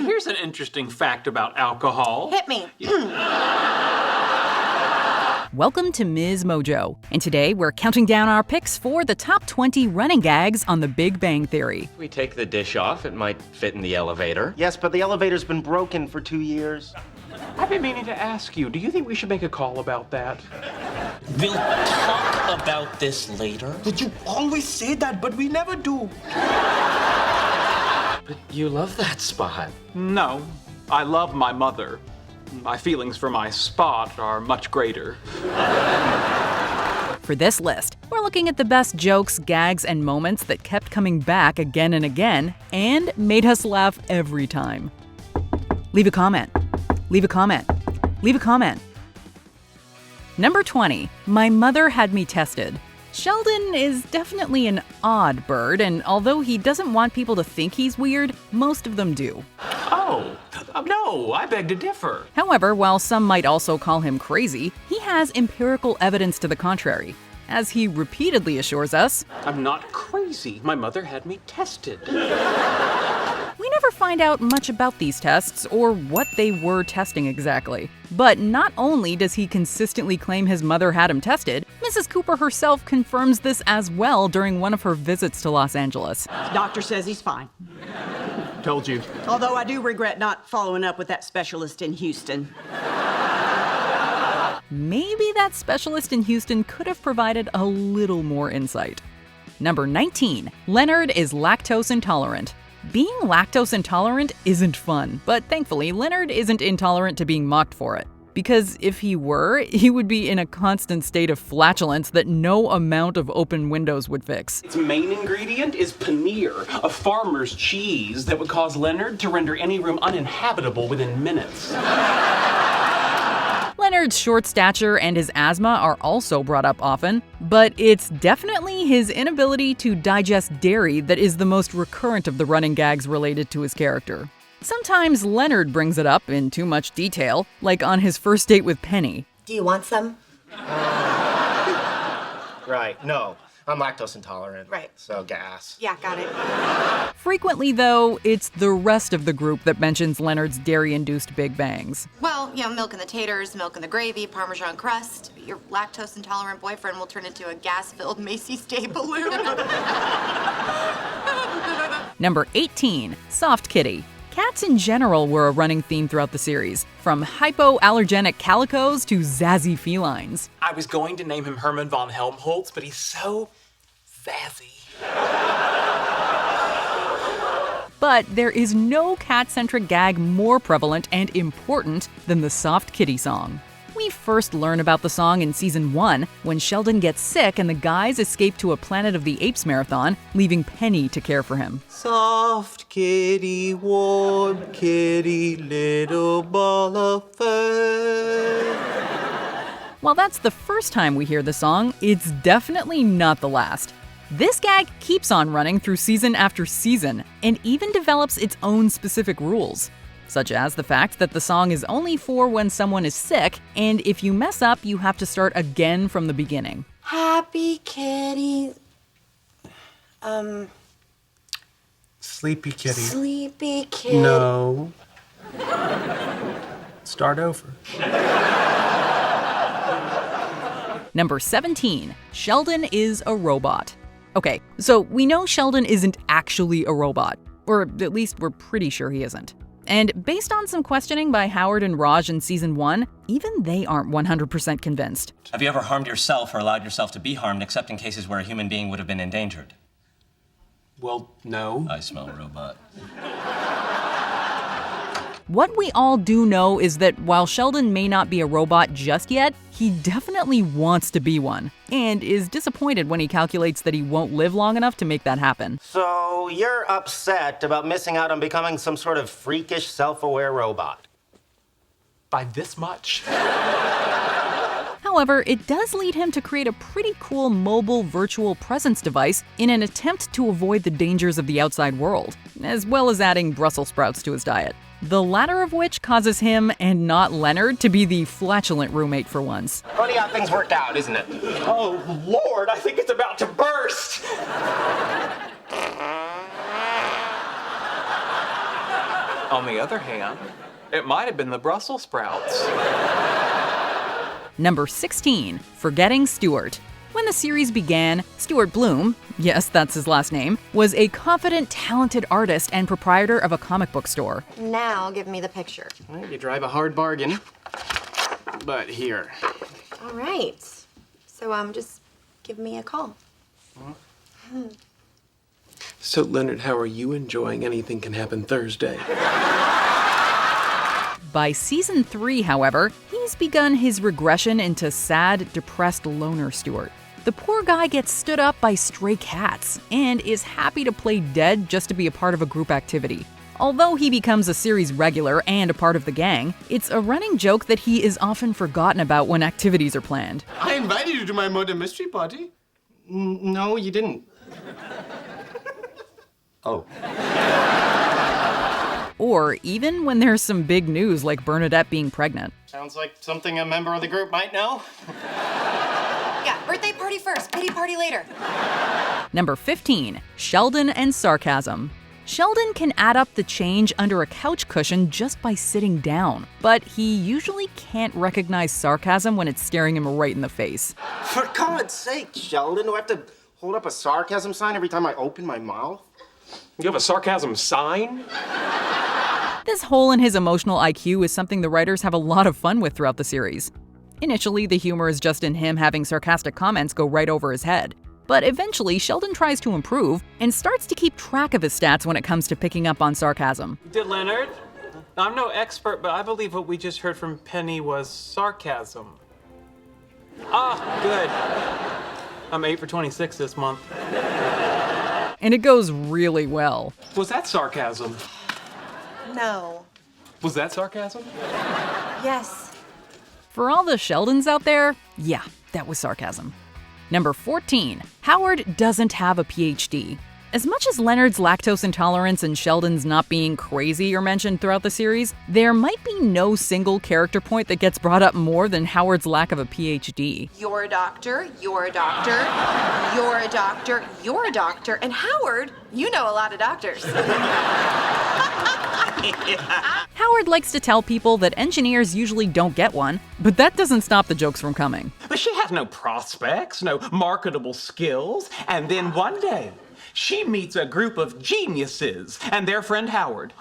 Here's an interesting fact about alcohol. Hit me. Welcome to MsMojo, and today we're counting down our picks for the top 20 running gags on The Big Bang Theory. We take the dish off, it might fit in the elevator. Yes, but the elevator's been broken for 2 years. I've been meaning to ask you, do you think we should make a call about that? We'll talk about this later. But you always say that, but we never do. But you love that spot. No, I love my mother. My feelings for my spot are much greater. For this list, we're looking at the best jokes, gags, and moments that kept coming back again and again and made us laugh every time. Leave a comment. Leave a comment. Leave a comment. Number 20. My mother had me tested. Sheldon is definitely an odd bird, and although he doesn't want people to think he's weird, most of them do. Oh, no, I beg to differ. However, while some might also call him crazy, he has empirical evidence to the contrary. As he repeatedly assures us, I'm not crazy. My mother had me tested. we never find out much about these tests or what they were testing exactly. But not only does he consistently claim his mother had him tested, Mrs. Cooper herself confirms this as well during one of her visits to Los Angeles. Doctor says he's fine. Told you. Although I do regret not following up with that specialist in Houston. Maybe that specialist in Houston could have provided a little more insight. Number 19. Leonard is lactose intolerant. Being lactose intolerant isn't fun, but thankfully Leonard isn't intolerant to being mocked for it. Because if he were, he would be in a constant state of flatulence that no amount of open windows would fix. Its main ingredient is paneer, a farmer's cheese that would cause Leonard to render any room uninhabitable within minutes. Leonard's short stature and his asthma are also brought up often, but it's definitely his inability to digest dairy that is the most recurrent of the running gags related to his character. Sometimes Leonard brings it up in too much detail, like on his first date with Penny. Do you want some? Right, no. I'm lactose intolerant. Right. So gas. Yeah, got it. Frequently, though, it's the rest of the group that mentions Leonard's dairy-induced big bangs. Well, milk in the taters, milk in the gravy, Parmesan crust. Your lactose intolerant boyfriend will turn into a gas-filled Macy's Day balloon. Number 18. Soft Kitty. Cats in general were a running theme throughout the series, from hypoallergenic calicos to zazzy felines. I was going to name him Herman von Helmholtz, but he's so zazzy. But there is no cat-centric gag more prevalent and important than the Soft Kitty song. We first learn about the song in Season 1, when Sheldon gets sick and the guys escape to a Planet of the Apes marathon, leaving Penny to care for him. Soft kitty, warm kitty, little ball of fur. While that's the first time we hear the song, it's definitely not the last. This gag keeps on running through season after season, and even develops its own specific rules. Such as the fact that the song is only for when someone is sick, and if you mess up, you have to start again from the beginning. Happy kitty. Sleepy kitty. Sleepy kitty. No. Start over. Number 17. Sheldon is a robot. Okay, so we know Sheldon isn't actually a robot, or at least we're pretty sure he isn't. And based on some questioning by Howard and Raj in Season 1, even they aren't 100% convinced. Have you ever harmed yourself or allowed yourself to be harmed except in cases where a human being would have been endangered? Well, no. I smell a robot. What we all do know is that while Sheldon may not be a robot just yet, he definitely wants to be one, and is disappointed when he calculates that he won't live long enough to make that happen. So you're upset about missing out on becoming some sort of freakish, self-aware robot? By this much. However, it does lead him to create a pretty cool mobile virtual presence device in an attempt to avoid the dangers of the outside world, as well as adding Brussels sprouts to his diet. The latter of which causes him, and not Leonard, to be the flatulent roommate for once. Funny how things worked out, isn't it? Oh, Lord, I think it's about to burst! On the other hand, it might have been the Brussels sprouts. Number 16, Forgetting Stuart. When the series began, Stuart Bloom, yes, that's his last name, was a confident, talented artist and proprietor of a comic book store. Now give me the picture. Well, you drive a hard bargain, but here. All right. So, just give me a call. So, Leonard, how are you enjoying Anything Can Happen Thursday? By season 3, however, he's begun his regression into sad, depressed loner Stuart. The poor guy gets stood up by stray cats and is happy to play dead just to be a part of a group activity. Although he becomes a series regular and a part of the gang, it's a running joke that he is often forgotten about when activities are planned. I invited you to my murder mystery party. No, you didn't. Oh. Or even when there's some big news like Bernadette being pregnant. Sounds like something a member of the group might know. Yeah, birthday party first, pity party later. Number 15, Sheldon and Sarcasm. Sheldon can add up the change under a couch cushion just by sitting down, but he usually can't recognize sarcasm when it's staring him right in the face. For God's sake, Sheldon, do I have to hold up a sarcasm sign every time I open my mouth? You have a sarcasm sign? This hole in his emotional IQ is something the writers have a lot of fun with throughout the series. Initially, the humor is just in him having sarcastic comments go right over his head. But eventually, Sheldon tries to improve and starts to keep track of his stats when it comes to picking up on sarcasm. Did Leonard? I'm no expert, but I believe what we just heard from Penny was sarcasm. Ah, good. I'm 8 for 26 this month. And it goes really well. Was that sarcasm? No. Was that sarcasm? Yes. For all the Sheldons out there, yeah, that was sarcasm. Number 14, Howard doesn't have a PhD. As much as Leonard's lactose intolerance and Sheldon's not being crazy are mentioned throughout the series, there might be no single character point that gets brought up more than Howard's lack of a PhD. You're a doctor, you're a doctor, you're a doctor, you're a doctor, and Howard, you know a lot of doctors. Howard likes to tell people that engineers usually don't get one, but that doesn't stop the jokes from coming. But she has no prospects, no marketable skills, and then one day, she meets a group of geniuses and their friend Howard.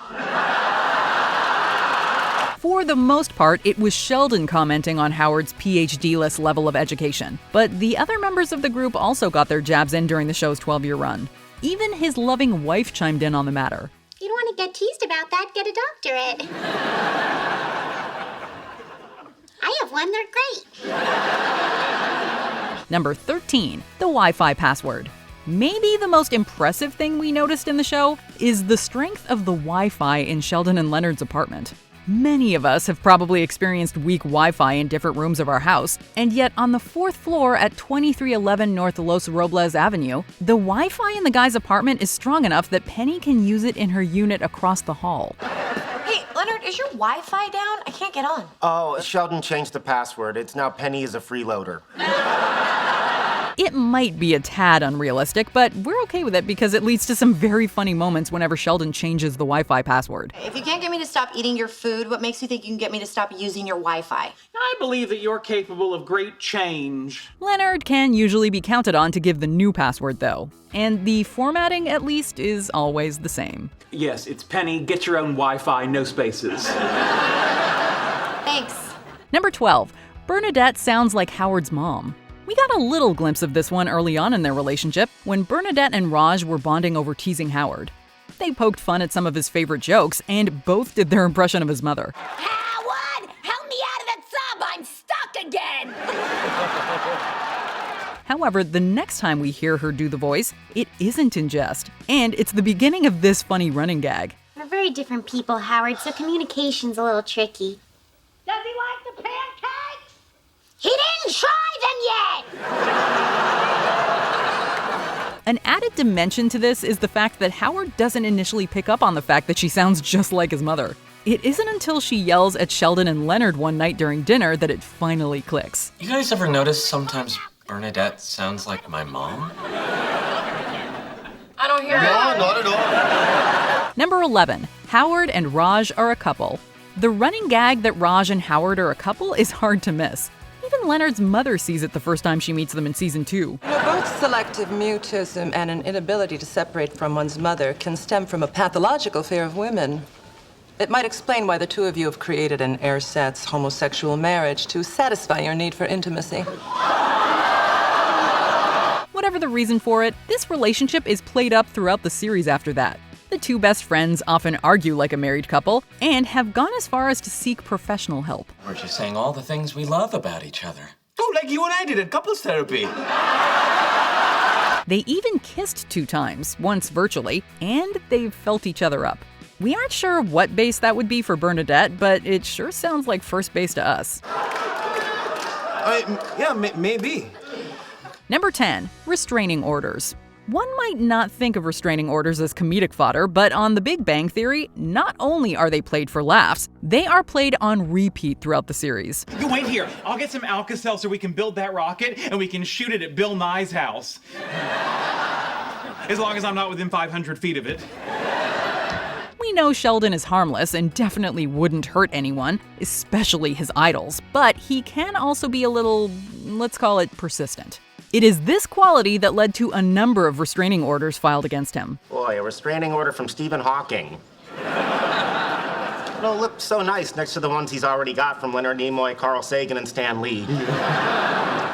For the most part, it was Sheldon commenting on Howard's PhD-less level of education, but the other members of the group also got their jabs in during the show's 12-year run. Even his loving wife chimed in on the matter. You don't want to get teased about that, get a doctorate. I have one, they're great. Number 13, the Wi-Fi password. Maybe the most impressive thing we noticed in the show is the strength of the Wi-Fi in Sheldon and Leonard's apartment. Many of us have probably experienced weak Wi-Fi in different rooms of our house, and yet on the 4th floor at 2311 North Los Robles Avenue, the Wi-Fi in the guy's apartment is strong enough that Penny can use it in her unit across the hall. Hey, Leonard, is your Wi-Fi down? I can't get on. Oh, Sheldon changed the password. It's now Penny is a freeloader. It might be a tad unrealistic, but we're okay with it because it leads to some very funny moments whenever Sheldon changes the Wi-Fi password. If you can't get me to stop eating your food, what makes you think you can get me to stop using your Wi-Fi? I believe that you're capable of great change. Leonard can usually be counted on to give the new password, though. And the formatting, at least, is always the same. Yes, it's Penny, get your own Wi-Fi, no spaces. Thanks. Number 12, Bernadette sounds like Howard's mom. We got a little glimpse of this one early on in their relationship when Bernadette and Raj were bonding over teasing Howard. They poked fun at some of his favorite jokes and both did their impression of his mother. Howard, help me out of that sub, I'm stuck again. However, the next time we hear her do the voice, it isn't in jest, and it's the beginning of this funny running gag. We're very different people, Howard, so communication's a little tricky. Does he like the pancakes? He didn't try them yet! An added dimension to this is the fact that Howard doesn't initially pick up on the fact that she sounds just like his mother. It isn't until she yells at Sheldon and Leonard one night during dinner that it finally clicks. You guys ever notice sometimes Bernadette sounds like my mom? I don't hear it. No, not at all. Number 11, Howard and Raj are a couple. The running gag that Raj and Howard are a couple is hard to miss. Even Leonard's mother sees it the first time she meets them in season 2. Both selective mutism and an inability to separate from one's mother can stem from a pathological fear of women. It might explain why the two of you have created an ersatz homosexual marriage to satisfy your need for intimacy. Whatever the reason for it, this relationship is played up throughout the series after that. The two best friends often argue like a married couple and have gone as far as to seek professional help. We're just saying all the things we love about each other. Oh, like you and I did at couples therapy. They even kissed 2 times, once virtually, and they've felt each other up. We aren't sure what base that would be for Bernadette, but it sure sounds like first base to us. Maybe. Number 10, restraining orders. One might not think of restraining orders as comedic fodder, but on The Big Bang Theory, not only are they played for laughs, they are played on repeat throughout the series. Wait here. I'll get some Alka-Seltzer so we can build that rocket and we can shoot it at Bill Nye's house. As long as I'm not within 500 feet of it. We know Sheldon is harmless and definitely wouldn't hurt anyone, especially his idols, but he can also be a little, let's call it, persistent. It is this quality that led to a number of restraining orders filed against him. Boy, a restraining order from Stephen Hawking. It'll look so nice next to the ones he's already got from Leonard Nimoy, Carl Sagan, and Stan Lee.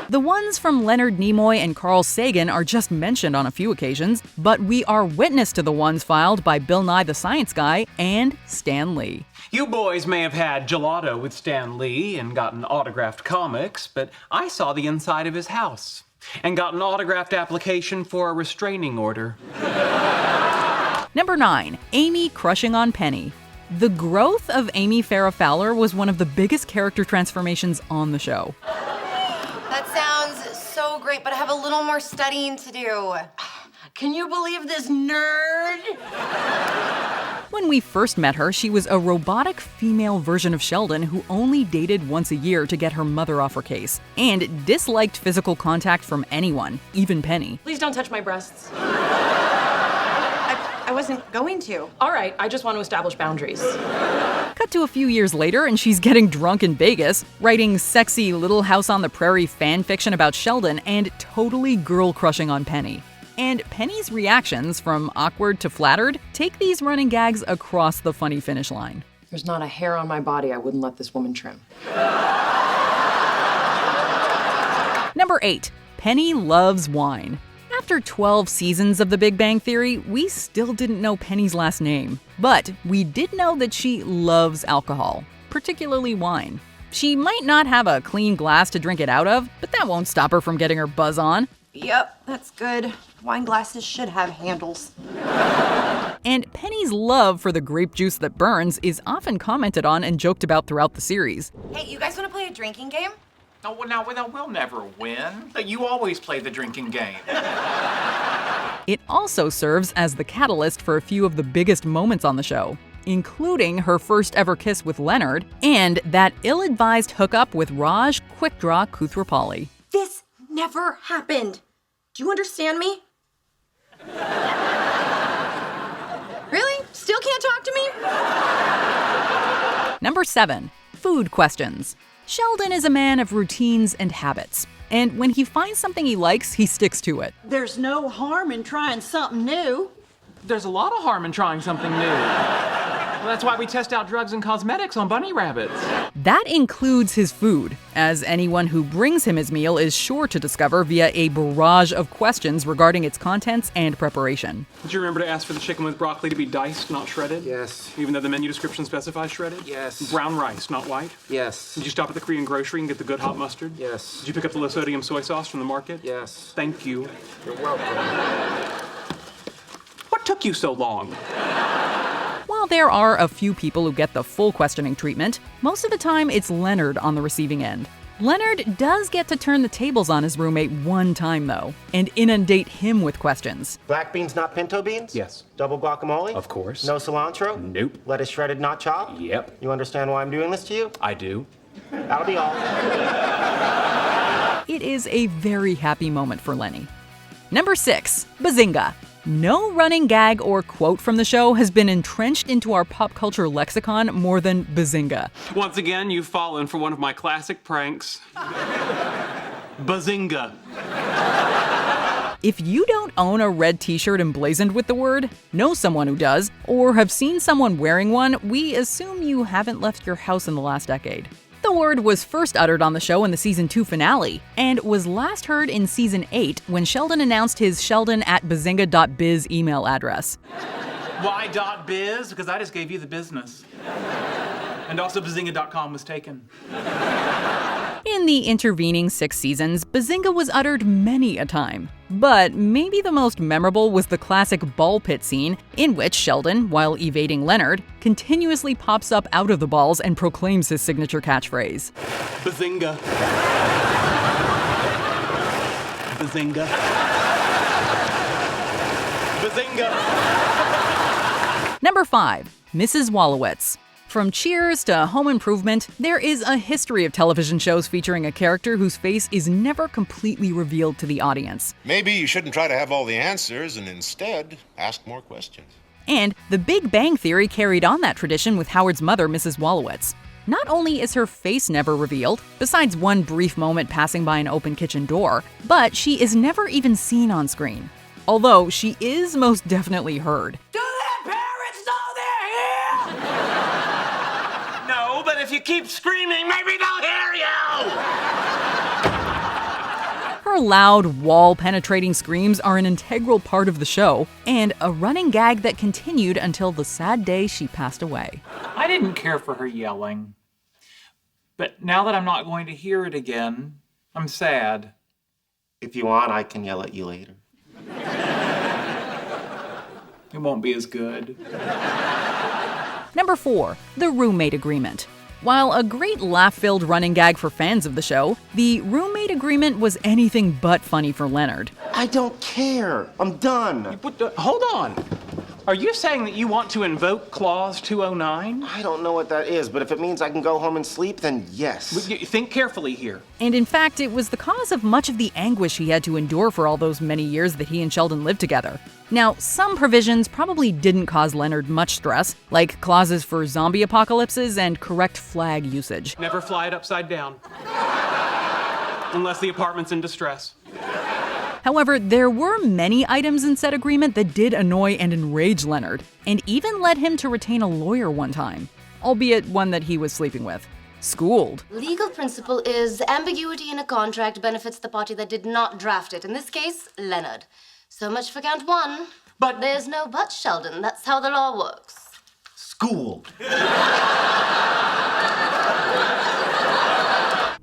The ones from Leonard Nimoy and Carl Sagan are just mentioned on a few occasions, but we are witness to the ones filed by Bill Nye the Science Guy and Stan Lee. You boys may have had gelato with Stan Lee and gotten autographed comics, but I saw the inside of his house and got an autographed application for a restraining order. Number 9, Amy crushing on Penny. The growth of Amy Farrah Fowler was one of the biggest character transformations on the show. That sounds so great, but I have a little more studying to do. Can you believe this nerd? When we first met her, she was a robotic female version of Sheldon who only dated once a year to get her mother off her case, and disliked physical contact from anyone, even Penny. Please don't touch my breasts. I wasn't going to. All right, I just want to establish boundaries. Cut to a few years later, and she's getting drunk in Vegas, writing sexy Little House on the Prairie fan fiction about Sheldon, and totally girl-crushing on Penny. And Penny's reactions, from awkward to flattered, take these running gags across the funny finish line. There's not a hair on my body I wouldn't let this woman trim. Number 8, Penny loves wine. After 12 seasons of The Big Bang Theory, we still didn't know Penny's last name. But we did know that she loves alcohol, particularly wine. She might not have a clean glass to drink it out of, but that won't stop her from getting her buzz on. Yep, that's good. Wine glasses should have handles. And Penny's love for the grape juice that burns is often commented on and joked about throughout the series. Hey, you guys want to play a drinking game? No, we'll never win. You always play the drinking game. It also serves as the catalyst for a few of the biggest moments on the show, including her first ever kiss with Leonard and that ill-advised hookup with Raj Quickdraw Koothrappali. This never happened. Do you understand me? Really? Still can't talk to me? Number 7, food questions. Sheldon is a man of routines and habits, and when he finds something he likes, he sticks to it. There's no harm in trying something new. There's a lot of harm in trying something new. Well, that's why we test out drugs and cosmetics on bunny rabbits. That includes his food, as anyone who brings him his meal is sure to discover via a barrage of questions regarding its contents and preparation. Did you remember to ask for the chicken with broccoli to be diced, not shredded? Yes. Even though the menu description specifies shredded? Yes. Brown rice, not white? Yes. Did you stop at the Korean grocery and get the good hot mustard? Yes. Did you pick up the low-sodium soy sauce from the market? Yes. Thank you. You're welcome. What took you so long? While there are a few people who get the full questioning treatment, most of the time it's Leonard on the receiving end. Leonard does get to turn the tables on his roommate one time, though, and inundate him with questions. Black beans, not pinto beans? Yes. Double guacamole? Of course. No cilantro? Nope. Lettuce shredded, not chopped? Yep. You understand why I'm doing this to you? I do. That'll be all. It is a very happy moment for Lenny. Number 6, Bazinga. No running gag or quote from the show has been entrenched into our pop culture lexicon more than Bazinga. Once again, you've fallen for one of my classic pranks. Bazinga. If you don't own a red t-shirt emblazoned with the word, know someone who does, or have seen someone wearing one, we assume you haven't left your house in the last decade. The word was first uttered on the show in the season 2 finale, and was last heard in season 8 when Sheldon announced his sheldon@bazinga.biz email address. Why .biz? Because I just gave you the business. And also Bazinga.com was taken. In the intervening 6 seasons, Bazinga was uttered many a time. But maybe the most memorable was the classic ball pit scene, in which Sheldon, while evading Leonard, continuously pops up out of the balls and proclaims his signature catchphrase. Bazinga. Bazinga. Bazinga. Number 5. Mrs. Wolowitz. From Cheers to Home Improvement, there is a history of television shows featuring a character whose face is never completely revealed to the audience. Maybe you shouldn't try to have all the answers and instead ask more questions. And The Big Bang Theory carried on that tradition with Howard's mother, Mrs. Wolowitz. Not only is her face never revealed, besides one brief moment passing by an open kitchen door, but she is never even seen on screen. Although she is most definitely heard. But if you keep screaming, maybe they'll hear you! Her loud, wall-penetrating screams are an integral part of the show, and a running gag that continued until the sad day she passed away. I didn't care for her yelling. But now that I'm not going to hear it again, I'm sad. If you want, I can yell at you later. It won't be as good. Number 4. The Roommate Agreement. While a great laugh-filled running gag for fans of the show, the roommate agreement was anything but funny for Leonard. I don't care. I'm done. Hold on. Are you saying that you want to invoke Clause 209? I don't know what that is, but if it means I can go home and sleep, then yes. Think carefully here. And in fact, it was the cause of much of the anguish he had to endure for all those many years that he and Sheldon lived together. Now, some provisions probably didn't cause Leonard much stress, like clauses for zombie apocalypses and correct flag usage. Never fly it upside down. Unless the apartment's in distress. However, there were many items in said agreement that did annoy and enrage Leonard, and even led him to retain a lawyer one time, albeit one that he was sleeping with. Schooled. Legal principle is ambiguity in a contract benefits the party that did not draft it. In this case, Leonard. So much for count 1. But there's no but, Sheldon. That's how the law works. Schooled.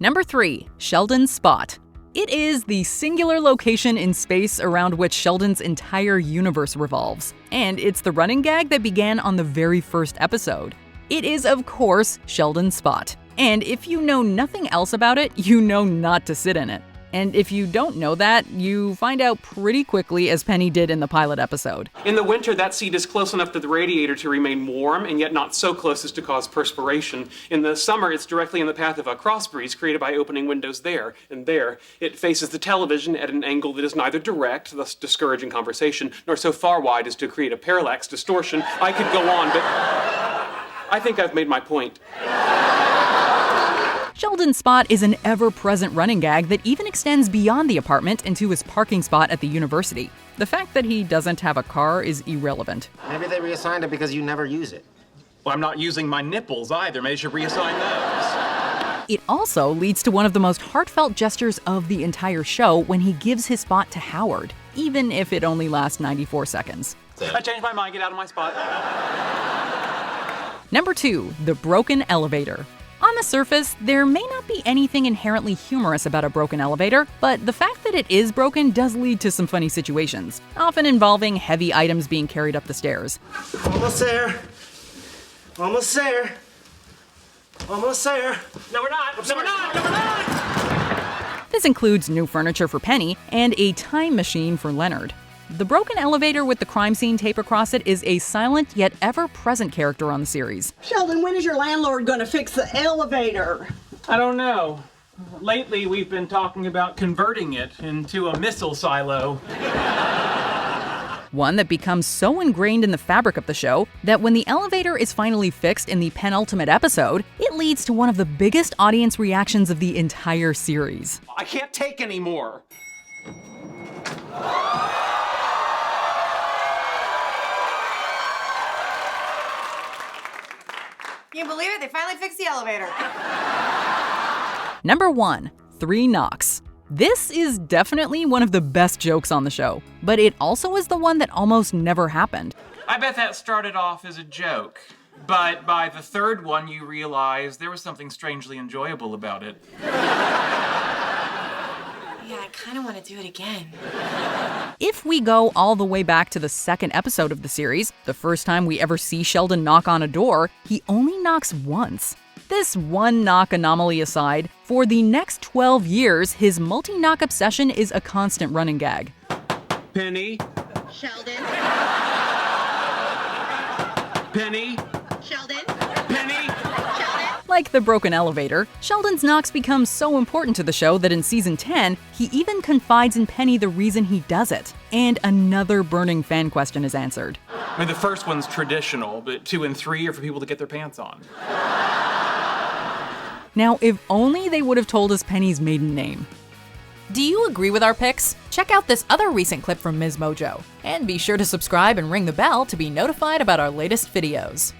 Number 3. Sheldon's Spot. It is the singular location in space around which Sheldon's entire universe revolves, and it's the running gag that began on the very first episode. It is, of course, Sheldon's Spot, and if you know nothing else about it, you know not to sit in it. And if you don't know that, you find out pretty quickly, as Penny did in the pilot episode. In the winter, that seat is close enough to the radiator to remain warm, and yet not so close as to cause perspiration. In the summer, it's directly in the path of a cross breeze created by opening windows there and there. It faces the television at an angle that is neither direct, thus discouraging conversation, nor so far wide as to create a parallax distortion. I could go on, but I think I've made my point. Sheldon's Spot is an ever-present running gag that even extends beyond the apartment into his parking spot at the university. The fact that he doesn't have a car is irrelevant. Maybe they reassigned it because you never use it. Well, I'm not using my nipples either. Maybe you should reassign those. It also leads to one of the most heartfelt gestures of the entire show when he gives his spot to Howard, even if it only lasts 94 seconds. I changed my mind. Get out of my spot. Number 2. The Broken Elevator. On the surface, there may not be anything inherently humorous about a broken elevator, but the fact that it is broken does lead to some funny situations, often involving heavy items being carried up the stairs. Almost there. Almost there. Almost there. No, we're not. No, we're not. No, we're not. This includes new furniture for Penny and a time machine for Leonard. The broken elevator with the crime scene tape across it is a silent yet ever-present character on the series. Sheldon, when is your landlord going to fix the elevator? I don't know. Lately, we've been talking about converting it into a missile silo. One that becomes so ingrained in the fabric of the show that when the elevator is finally fixed in the penultimate episode, it leads to one of the biggest audience reactions of the entire series. I can't take any more. Can you believe it? They finally fixed the elevator. Number 1. 3 knocks. This is definitely one of the best jokes on the show, but it also is the one that almost never happened. I bet that started off as a joke, but by the third one you realize there was something strangely enjoyable about it. Yeah, I kind of want to do it again. If we go all the way back to the second episode of the series, the first time we ever see Sheldon knock on a door, he only knocks once. This one knock anomaly aside, for the next 12 years, his multi-knock obsession is a constant running gag. Penny? Sheldon? Penny? Sheldon? Penny? Like the broken elevator, Sheldon's knocks become so important to the show that in season 10, he even confides in Penny the reason he does it. And another burning fan question is answered. I mean, the first one's traditional, but 2 and 3 are for people to get their pants on. Now, if only they would have told us Penny's maiden name. Do you agree with our picks? Check out this other recent clip from MsMojo. And be sure to subscribe and ring the bell to be notified about our latest videos.